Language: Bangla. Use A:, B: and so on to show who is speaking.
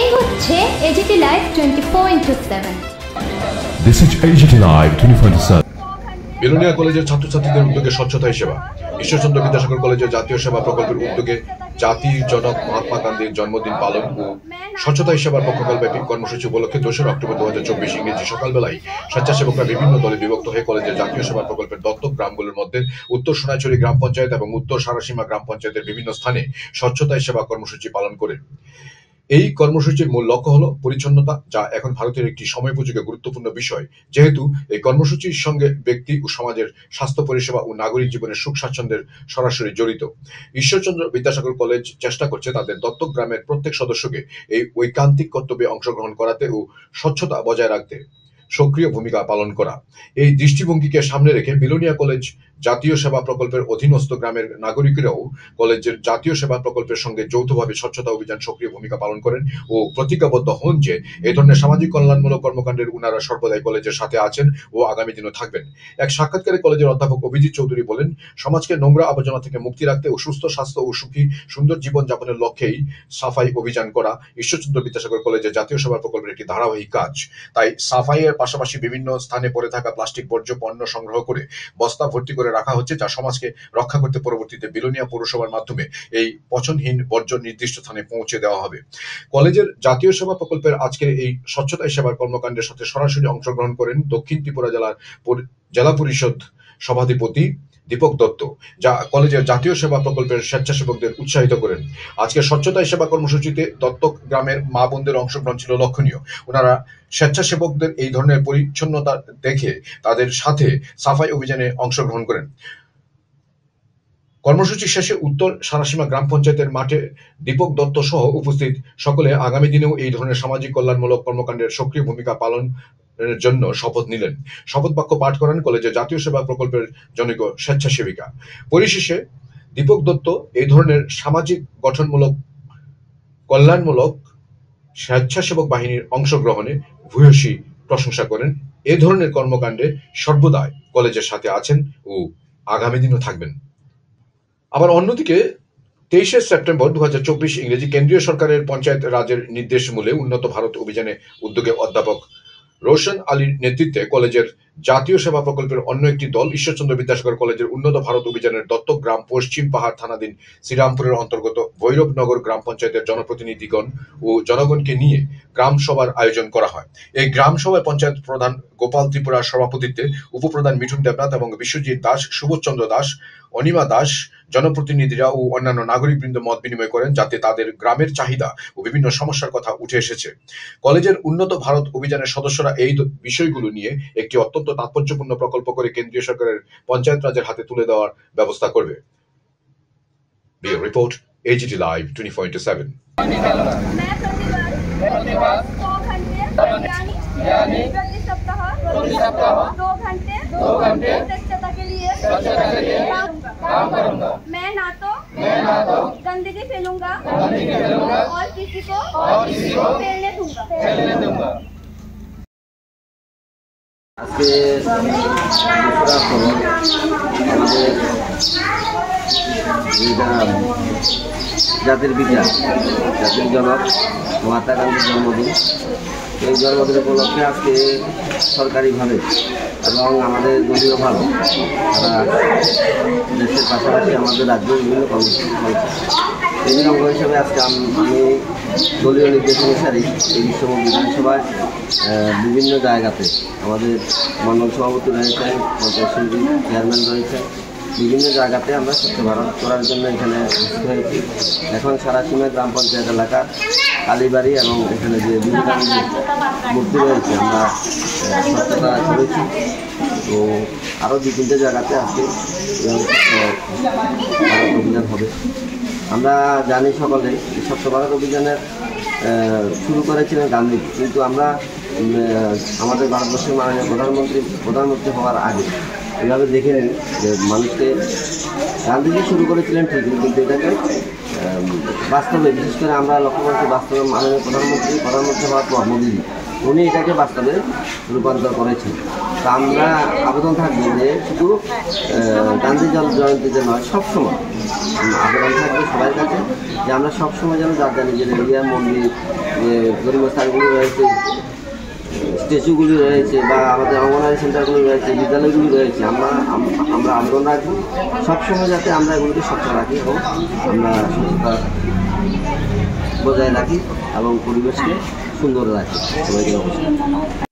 A: এই হচ্ছে AGT live 24/7।
B: This is AGT Live 24/7.
C: Belonia কলেজের ছাত্রছাত্রীদের উদ্যোগে স্বচ্ছতাই সেবা। ঈশ্বরচন্দ্র বিদ্যাসাগর কলেজের জাতীয় সেবা প্রকল্পের উদ্যোগে জাতির জনক মহাত্মা গান্ধীর জন্মদিন পালন ও স্বচ্ছতাই সেবার পক্ষকালব্যাপী কর্মসূচি উপলক্ষে 2 অক্টোবর 2024 ইংরেজি সকালবেলায় স্বেচ্ছাসেবকরা বিভিন্ন দলে বিভক্ত হয়ে কলেজের জাতীয় সেবা প্রকল্পের দত্তক গ্রামগুলোর মধ্যে উত্তর সোনাইছড়ি গ্রাম পঞ্চায়েত এবং উত্তর সারাসীমা গ্রাম পঞ্চায়েতের বিভিন্ন স্থানে স্বচ্ছতাই সেবা কর্মসূচি পালন করে। এই কর্মসূচির মূল লক্ষ্য হল পরিচ্ছন্নতা, যা এখন ভারতের একটি সময়োপযোগী গুরুত্বপূর্ণ বিষয়, যেহেতু এই কর্মসূচির সঙ্গে ব্যক্তি ও সমাজের স্বাস্থ্য পরিষেবা ও নাগরিক জীবনের সুখ স্বাচ্ছন্দ্যের সরাসরি জড়িত। ঈশ্বরচন্দ্র বিদ্যাসাগর কলেজ চেষ্টা করছে তাদের দত্তক গ্রামের প্রত্যেক সদস্যকে এই ঐকান্তিক কর্তব্যে অংশগ্রহণ করাতে ও স্বচ্ছতা বজায় রাখতে সক্রিয় ভূমিকা পালন করা। এই দৃষ্টিভঙ্গিকে সামনে রেখে বিলোনিয়া কলেজ জাতীয় সেবা প্রকল্পের অধীনস্থ গ্রামের নাগরিকরাও কলেজের জাতীয় সেবা প্রকল্পের সঙ্গে যৌথভাবে স্বচ্ছতা অভিযান সক্রিয় ভূমিকা পালন করেন ও প্রতিজ্ঞাবদ্ধ হন যে এই ধরনের সামাজিক কল্যাণমূলক কর্মকাণ্ডের উনারা সর্বদাই কলেজের সাথে আছেন ও আগামী দিনও থাকবেন। এক সাক্ষাৎকারে কলেজের অধ্যাপক অভিজিৎ চৌধুরী বলেন, সমাজকে নোংরা আবর্জনা থেকে মুক্তি রাখতে ও সুস্থ স্বাস্থ্য ও সুখী সুন্দর জীবন যাপনের লক্ষ্যেই সাফাই অভিযান করা ঈশ্বরচন্দ্র বিদ্যাসাগর কলেজের জাতীয় সেবা প্রকল্পের একটি ধারাবাহিক কাজ। তাই সাফাইয়ের পাশাপাশি বিভিন্ন স্থানে পড়ে থাকা প্লাস্টিক বর্জ্য পণ্য সংগ্রহ করে বস্তা ভর্তি করে রাখা হচ্ছে, যা সমাজকে রক্ষা করতে পরবর্তীতে বিলোনিয়া পৌরসভার মাধ্যমে এই পচনহীন বর্জ্য নির্দিষ্ট স্থানে পৌঁছে দেওয়া হবে। কলেজের জাতীয় সেবা প্রকল্পের আজকের এই স্বচ্ছতাই সেবার কর্মকাণ্ডের সাথে সরাসরি অংশগ্রহণ করেন দক্ষিণ ত্রিপুরা জেলা পরিষদ সভাধিপতি দীপক দত্ত, যা কলেজের জাতীয় সেবা প্রকল্পের স্বেচ্ছাসেবকদের উৎসাহিত করেন। আজকে স্বচ্ছতাই সেবা কর্মসূচিতে দত্তক গ্রামের মা বোনদের অংশগ্রহণ ছিল লক্ষণীয়। ওনারা স্বেচ্ছাসেবকদের এই ধরনের পরিচ্ছন্নতা দেখে তাদের সাথে সাফাই অভিযানে অংশগ্রহণ করেন। কর্মসূচি শেষে উত্তর সারাসীমা গ্রাম পঞ্চায়েতের মাঠে দীপক দত্ত সহ উপস্থিত সকলে আগামী দিনেও এই ধরনের সামাজিক কল্যাণমূলক কর্মকাণ্ডের সক্রিয় ভূমিকা পালন জন্য শপথ নিলেন। শপথ বাক্য পাঠ করেন কলেজের জাতীয় সেবা প্রকল্পের জনৈক স্বেচ্ছাসেবিকা। পরিশেষে দীপক দত্ত এই ধরনের সামাজিক গঠনমূলক কল্যাণমূলক স্বেচ্ছাসেবক বাহিনীর অংশগ্রহণে ভূয়সী প্রশংসা করেন। এ ধরনের কর্মকাণ্ডে সর্বদাই কলেজের সাথে আছেন ও আগামী দিনও থাকবেন। আবার অন্যদিকে 23 সেপ্টেম্বর 2024 ইংরেজি কেন্দ্রীয় সরকারের পঞ্চায়েত রাজের নির্দেশ মূলে উন্নত ভারত অভিযানে উদ্যোগে অধ্যাপক রোশন আলীর নেতৃত্বে কলেজের জাতীয় সেবা প্রকল্পের অন্য একটি দল ঈশ্বরচন্দ্র বিদ্যাসাগর কলেজের উন্নত ভারত অভিযানের দত্তক গ্রাম পশ্চিম পাহাড় থানাধীন শ্রীরামপুরের অন্তর্গত ভৈরবনগর গ্রাম পঞ্চায়েতের জনপ্রতিনিধিগণ ও জনগণকে নিয়ে গ্রাম সভার আয়োজন করা হয়। এই গ্রাম সভায় পঞ্চায়েত প্রধান গোপাল ত্রিপুরার সভাপতিত্বে উপপ্রধান মিঠুন দেবনাথ এবং বিশ্বজিৎ দাস, সুবোধচন্দ্র দাস, অনিমা দাস, জনপ্রতিনিধিরা ও অন্যান্য নাগরিকবৃন্দ মত বিনিময় করেন, যাতে তাদের গ্রামের চাহিদা ও বিভিন্ন সমস্যার কথা উঠে এসেছে। কলেজের উন্নত ভারত অভিযানের সদস্যরা এই বিষয়গুলো নিয়ে একটি অত্যন্ত তাৎপর্যপূর্ণ প্রকল্প করে কেন্দ্রীয় সরকারের পঞ্চায়েত রাজের হাতে তুলে দেওয়ার ব্যবস্থা করবে। Report AGT Live 24/7।
D: दो घंटे स्वच्छता के लिए काम करूंगा। मैं ना तो गंदगी फैलूंगा और किसी को फैलने दूंगा।
E: আজকে জাতির পিতা, জাতির জনক মহাত্মা গান্ধীর জন্মদিন। এই জন্মদিন উপলক্ষে আজকে সরকারিভাবে এবং আমাদের দলীয়ভাবে তারা দেশের পাশাপাশি আমাদের রাজ্যে বিভিন্ন কর্মসূচি চলছে। এই অঙ্গ হিসেবে আজকে আমি দলীয় নির্দেশ অনুসারে এই বিশ্বমুখ বিধানসভায় বিভিন্ন জায়গাতে আমাদের মণ্ডল সভাপতি রয়েছেন, পঞ্চায়েত সমিতির চেয়ারম্যান রয়েছেন, বিভিন্ন জায়গাতে আমরা স্বচ্ছ ভারত করার জন্য এখানে উপস্থিত হয়েছি। এখন সারাসীমা গ্রাম পঞ্চায়েত এলাকার কালীবাড়ি এবং এখানে যে বিবেকানন্দ মূর্তি রয়েছে আমরা স্বচ্ছতা করেছি। তো আরও 2-3টে জায়গাতে আজকে ভারত অভিযান হবে। আমরা জানি সকলে স্বচ্ছ ভারত অভিযানের শুরু করেছিলেন গান্ধী, কিন্তু আমরা আমাদের ভারতবর্ষের মাননীয় প্রধানমন্ত্রী হওয়ার আগে এভাবে দেখে নিন যে মানুষকে গান্ধীজি শুরু করেছিলেন ঠিকই, কিন্তু এটাকে বাস্তবে বিশেষ করে আমরা লক্ষ্য করছি বাস্তবে মাননীয় প্রধানমন্ত্রী হওয়ার পর মোদীজি উনি এটাকে বাস্তবে রূপান্তর করেছেন। তা আমরা আবেদন থাকবে যে শুধু গান্ধী জয়ন্তীতে নয়, সবসময় আবেদন থাকবে সবার কাছে যে আমরা সবসময় যেন যার নিজের এরিয়া, মন্দির, যে ধর্মীয় স্থানগুলি রয়েছে, স্ট্যাচুগুলি রয়েছে বা আমাদের অঙ্গনওয়াড়ি সেন্টারগুলি রয়েছে, বিদ্যালয়গুলি রয়েছে, আমরা আবেদন রাখবো সবসময় যাতে আমরা এগুলোকে স্বচ্ছ রাখি এবং আমরা স্বচ্ছতা বজায় রাখি এবং পরিবেশকে সুন্দর রাখি। সবাইকে নমস্কার।